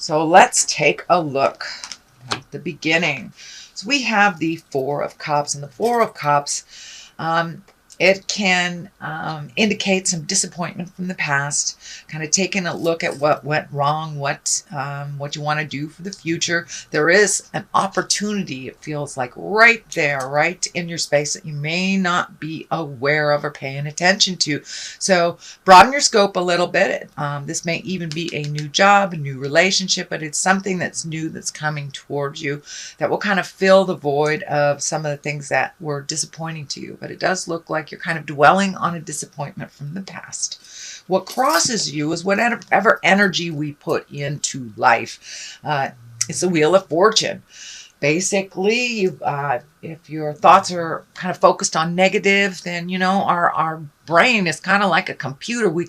So let's take a look at the beginning. So we have the Four of Cups, and the Four of Cups, it can indicate some disappointment from the past, kind of taking a look at what went wrong, what you want to do for the future. There is an opportunity, it feels like, right there, right in your space that you may not be aware of or paying attention to. So broaden your scope a little bit. This may even be a new job, a new relationship, but it's something that's new that's coming towards you that will kind of fill the void of some of the things that were disappointing to you. But it does look like you're kind of dwelling on a disappointment from the past. What crosses you is whatever energy we put into life. It's the Wheel of Fortune. Basically, if your thoughts are kind of focused on negative, then, you know, our brain is kind of like a computer. We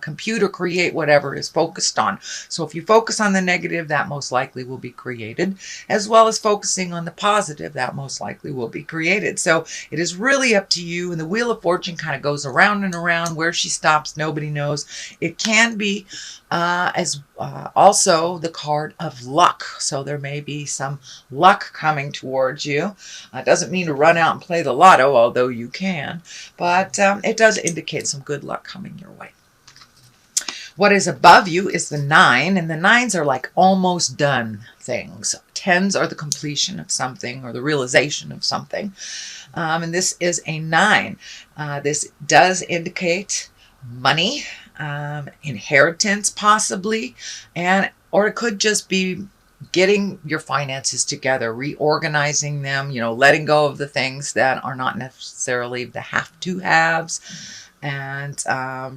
computer create whatever is focused on. So if you focus on the negative, that most likely will be created, as well as focusing on the positive, that most likely will be created. So it is really up to you. And the Wheel of Fortune kind of goes around and around. Where she stops, nobody knows. It can be also the card of luck. So there may be some luck coming towards you. It doesn't mean to run out and play the lotto, although you can, but it does indicate some good luck coming your way. What is above you is the 9, and the 9s are like almost done things. 10s are the completion of something or the realization of something. And this is a 9. This does indicate money, inheritance possibly, or it could just be getting your finances together, reorganizing them, you know, letting go of the things that are not necessarily the have-to-haves, and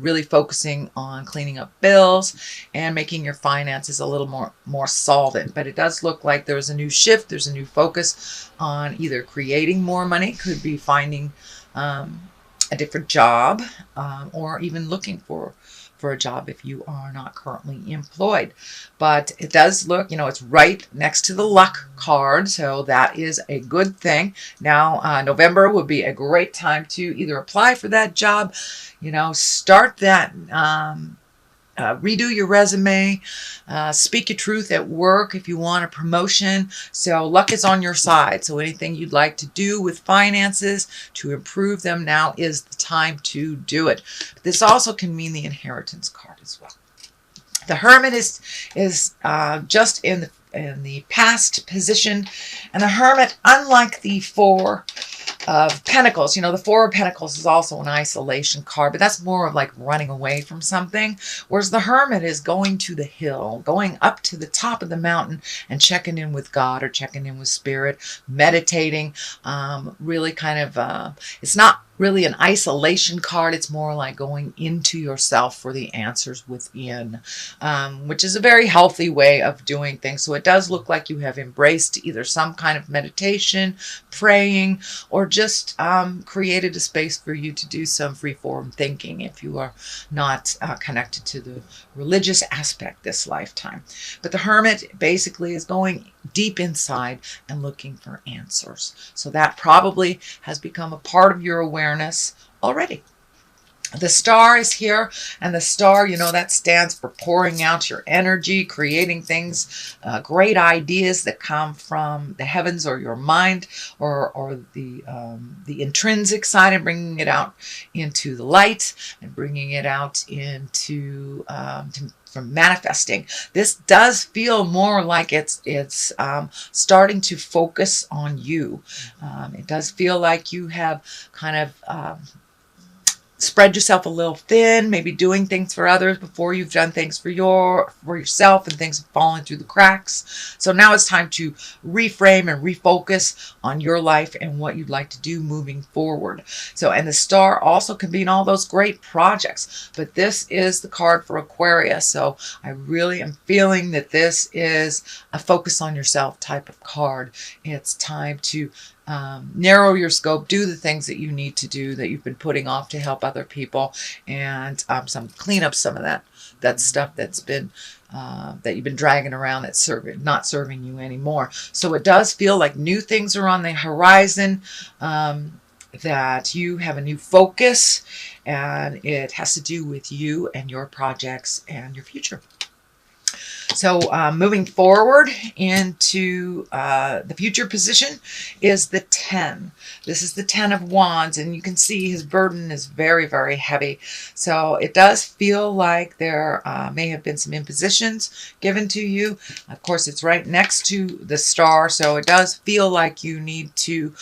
really focusing on cleaning up bills and making your finances a little more solvent. But it does look like there's a new shift, there's a new focus on either creating more money, could be finding a different job, or even looking for a job if you are not currently employed. But it does look, you know, it's right next to the luck card, so that is a good thing. Now, November would be a great time to either apply for that job, you know, start that, redo your resume, speak your truth at work if you want a promotion. So luck is on your side. So anything you'd like to do with finances to improve them, now is the time to do it. This also can mean the inheritance card as well. The Hermit is just in the past position, and the Hermit, unlike the Four of Pentacles, you know, the Four of Pentacles is also an isolation card, but that's more of like running away from something, whereas the Hermit is going to the hill, going up to the top of the mountain and checking in with God or checking in with Spirit, meditating, really kind of, it's not really an isolation card. It's more like going into yourself for the answers within, which is a very healthy way of doing things. So it does look like you have embraced either some kind of meditation, praying, or just created a space for you to do some freeform thinking if you are not connected to the religious aspect this lifetime. But the Hermit basically is going deep inside and looking for answers. So that probably has become a part of your awareness already. The Star is here, and the Star, you know, that stands for pouring out your energy, creating things, great ideas that come from the heavens or your mind, or the intrinsic side, and bringing it out into the light and bringing it out into from manifesting. This does feel more like it's starting to focus on you. It does feel like you have kind of spread yourself a little thin, maybe doing things for others before you've done things for yourself, and things have fallen through the cracks. So now it's time to reframe and refocus on your life and what you'd like to do moving forward. So, and the Star also can be in all those great projects, but this is the card for Aquarius. So I really am feeling that this is a focus on yourself type of card. It's time to narrow your scope, do the things that you need to do that you've been putting off to help other people, and clean up some of that stuff that's been that you've been dragging around that's not serving you anymore. So it does feel like new things are on the horizon, that you have a new focus, and it has to do with you and your projects and your future. So moving forward into the future position is the 10. This is the 10 of Wands, and you can see his burden is very, very heavy. So it does feel like there may have been some impositions given to you. Of course, it's right next to the star, so it does feel like you need to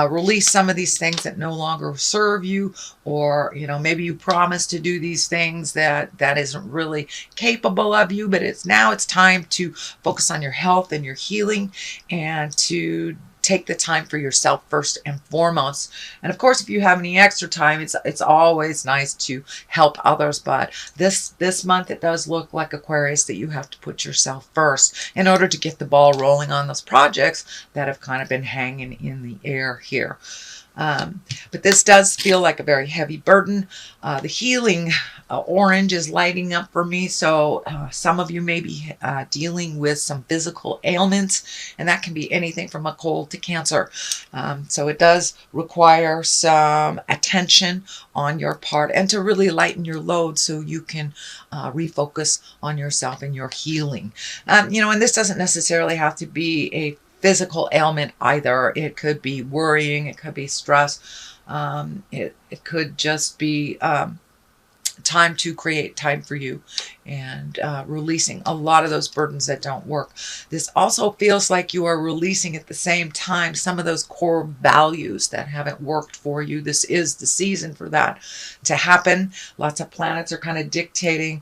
release some of these things that no longer serve you, or maybe you promised to do these things that isn't really capable of you, but it's time to focus on your health and your healing, and to take the time for yourself first and foremost. And of course, if you have any extra time, it's always nice to help others. But this month, it does look like, Aquarius, that you have to put yourself first in order to get the ball rolling on those projects that have kind of been hanging in the air here. But this does feel like a very heavy burden. The healing orange is lighting up for me. So some of you may be dealing with some physical ailments, and that can be anything from a cold to cancer. So it does require some attention on your part, and to really lighten your load so you can refocus on yourself and your healing. And this doesn't necessarily have to be a physical ailment either. It could be worrying, it could be stress, it could just be time to create time for you, and releasing a lot of those burdens that don't work. This also feels like you are releasing at the same time some of those core values that haven't worked for you. This is the season for that to happen. Lots of planets are kind of dictating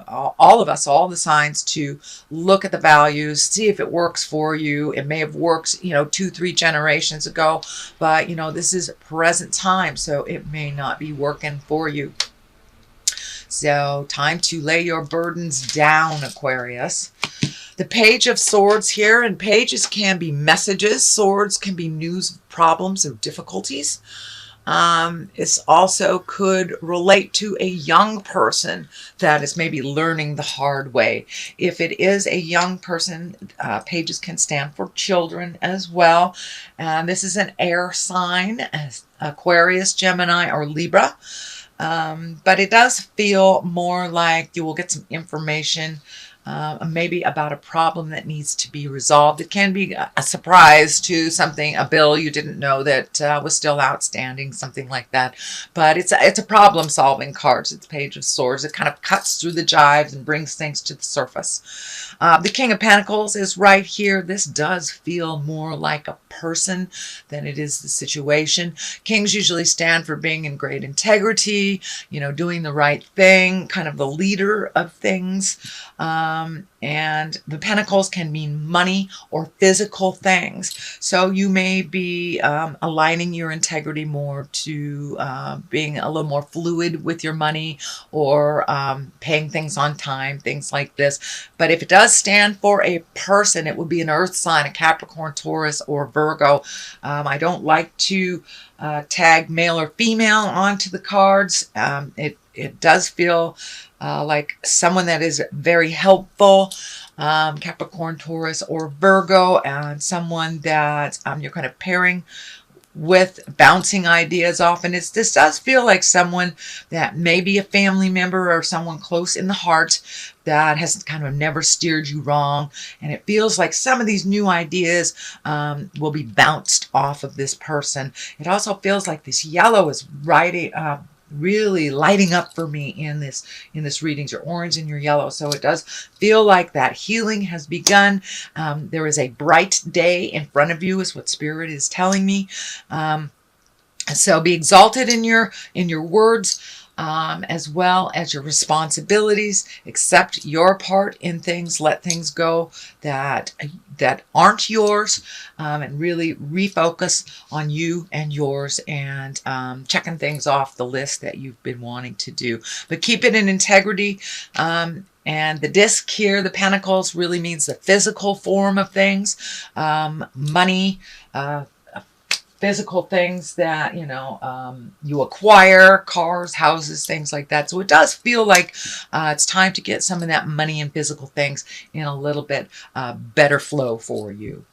all of us, all the signs, to look at the values, see if it works for you. It may have worked 2-3 generations ago, but this is present time, so it may not be working for you. So time to lay your burdens down, Aquarius. The Page of Swords here, and pages can be messages. Swords can be news, problems, or difficulties. This also could relate to a young person that is maybe learning the hard way. If it is a young person, pages can stand for children as well. This is an air sign, Aquarius, Gemini, or Libra. But it does feel more like you will get some information maybe about a problem that needs to be resolved. It can be a surprise to something, a bill you didn't know that was still outstanding, something like that. But it's a problem-solving card. It's Page of Swords. It kind of cuts through the jives and brings things to the surface. The King of Pentacles is right here. This does feel more like a person than it is the situation. Kings usually stand for being in great integrity, doing the right thing, kind of the leader of things. And the pentacles can mean money or physical things. So you may be aligning your integrity more to being a little more fluid with your money, or paying things on time, things like this. But if it does stand for a person, it would be an earth sign, a Capricorn, Taurus, or Virgo. I don't like to tag male or female onto the cards. It does feel like someone that is very helpful, Capricorn, Taurus, or Virgo, and someone that you're kind of pairing with, bouncing ideas off. And this does feel like someone that may be a family member or someone close in the heart that has kind of never steered you wrong. And it feels like some of these new ideas will be bounced off of this person. It also feels like this yellow is really lighting up for me in this readings, your orange and your yellow. So it does feel like that healing has begun. There is a bright day in front of you, is what Spirit is telling me. So be exalted in your words, as well as your responsibilities. Accept your part in things. Let things go that aren't yours, and really refocus on you and yours, and checking things off the list that you've been wanting to do. But keep it in integrity. And the disc here, the pentacles, really means the physical form of things, money, physical things that you acquire, cars, houses, things like that. So it does feel like it's time to get some of that money and physical things in a little bit better flow for you.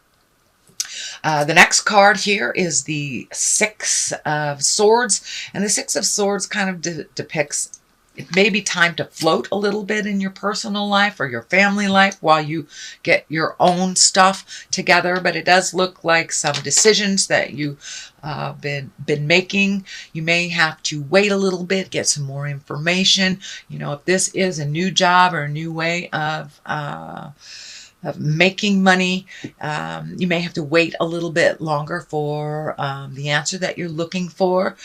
The next card here is the Six of Swords, and the Six of Swords kind of depicts it may be time to float a little bit in your personal life or your family life while you get your own stuff together. But it does look like some decisions that you've been making. You may have to wait a little bit, get some more information. You know, if this is a new job or a new way of making money, you may have to wait a little bit longer for the answer that you're looking for.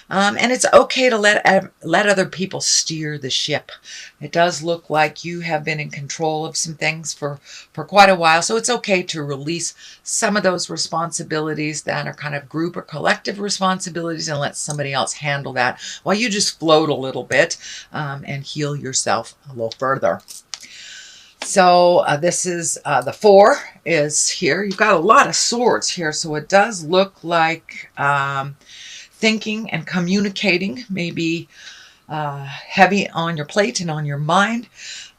And it's okay to let other people steer the ship. It does look like you have been in control of some things for quite a while, so it's okay to release some of those responsibilities that are kind of group or collective responsibilities and let somebody else handle that while you just float a little bit and heal yourself a little further. So this is the 4 is here. You've got a lot of swords here, so it does look like thinking and communicating may be heavy on your plate and on your mind.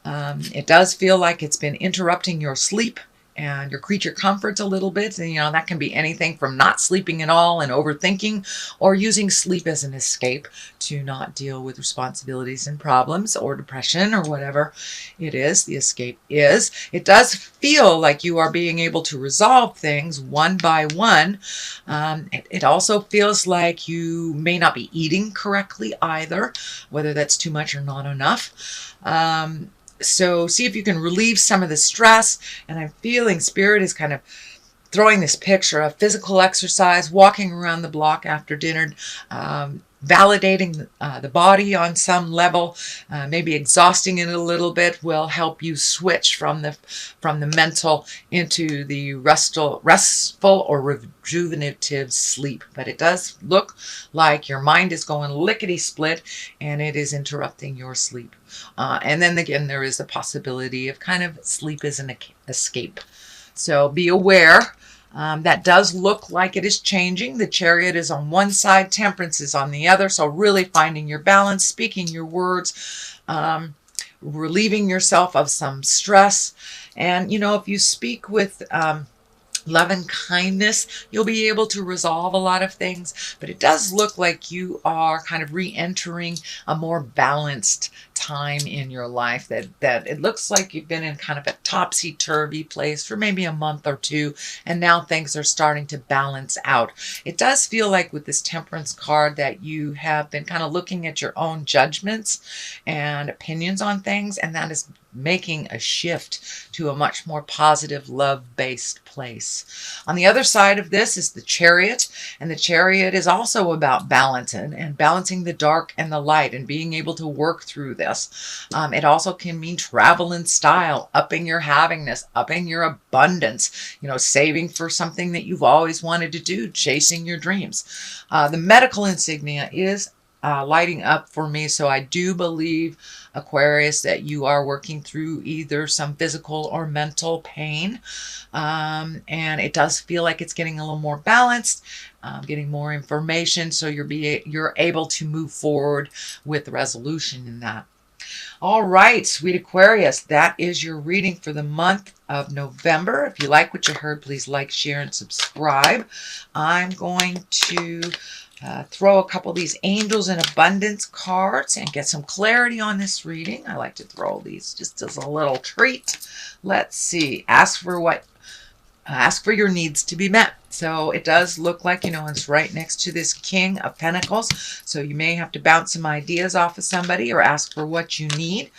It does feel like it's been interrupting your sleep and your creature comforts a little bit. And, you know, that can be anything from not sleeping at all and overthinking, or using sleep as an escape to not deal with responsibilities and problems or depression or whatever it is the escape is. It does feel like you are being able to resolve things one by one. It also feels like you may not be eating correctly either, whether that's too much or not enough. So see if you can relieve some of the stress. And I'm feeling Spirit is kind of throwing this picture of physical exercise, walking around the block after dinner, validating the body on some level, maybe exhausting it a little bit will help you switch from the mental into the restful or rejuvenative sleep. But it does look like your mind is going lickety-split and it is interrupting your sleep. And then again, there is a possibility of kind of sleep as an escape. So be aware. That does look like it is changing. The Chariot is on one side, Temperance is on the other. So really finding your balance, speaking your words, relieving yourself of some stress. And, you know, if you speak with love and kindness, you'll be able to resolve a lot of things. But it does look like you are kind of re-entering a more balanced time in your life, that it looks like you've been in kind of a topsy-turvy place for maybe a month or two, and now things are starting to balance out. It does feel like with this Temperance card that you have been kind of looking at your own judgments and opinions on things, and that is making a shift to a much more positive, love-based place. On the other side of this is the Chariot, and the Chariot is also about balance and balancing the dark and the light and being able to work through this. It also can mean travel in style, upping your havingness, upping your abundance, you know, saving for something that you've always wanted to do, chasing your dreams. The medical insignia is lighting up for me. So I do believe, Aquarius, that you are working through either some physical or mental pain. And it does feel like it's getting a little more balanced, getting more information. So you're able to move forward with the resolution in that. All right, sweet Aquarius, that is your reading for the month of November. If you like what you heard, please like, share, and subscribe. I'm going to throw a couple of these Angels in Abundance cards and get some clarity on this reading. I like to throw these just as a little treat. Let's see. Ask for your needs to be met. So it does look like, you know, it's right next to this King of Pentacles. So you may have to bounce some ideas off of somebody or ask for what you need.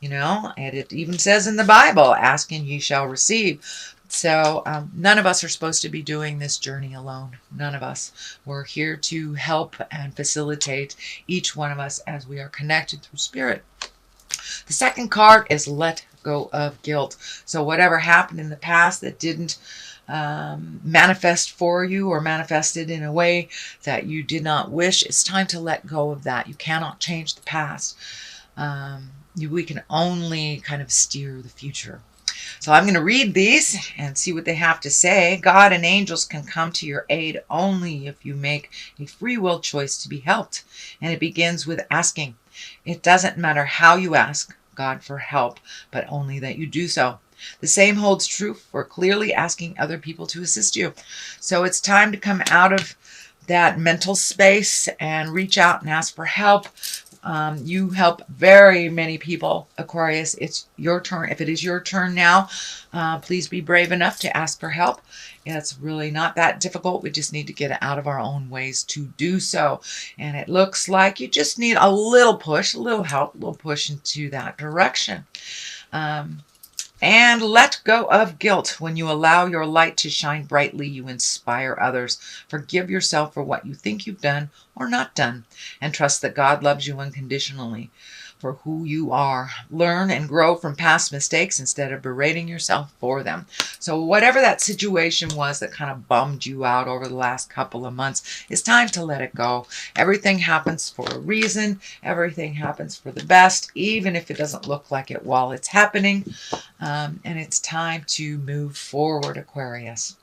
You know, and it even says in the Bible, ask and ye shall receive. So none of us are supposed to be doing this journey alone. None of us. We're here to help and facilitate each one of us as we are connected through spirit. The second card is let go of guilt. So whatever happened in the past that didn't manifest for you or manifested in a way that you did not wish, it's time to let go of that. You cannot change the past. We can only kind of steer the future. So I'm going to read these and see what they have to say. God and angels can come to your aid only if you make a free will choice to be helped. And it begins with asking. It doesn't matter how you ask God for help, but only that you do so. The same holds true for clearly asking other people to assist you. So it's time to come out of that mental space and reach out and ask for help. You help very many people, Aquarius. It's your turn. If it is your turn now, please be brave enough to ask for help. It's really not that difficult. We just need to get out of our own ways to do so. And it looks like you just need a little push, a little help, a little push into that direction. And let go of guilt. When you allow your light to shine brightly, you inspire others. Forgive yourself for what you think you've done or not done, and trust that God loves you unconditionally for who you are. Learn and grow from past mistakes instead of berating yourself for them. So whatever that situation was that kind of bummed you out over the last couple of months, it's time to let it go. Everything happens for a reason. Everything happens for the best, even if it doesn't look like it while it's happening. And it's time to move forward, Aquarius.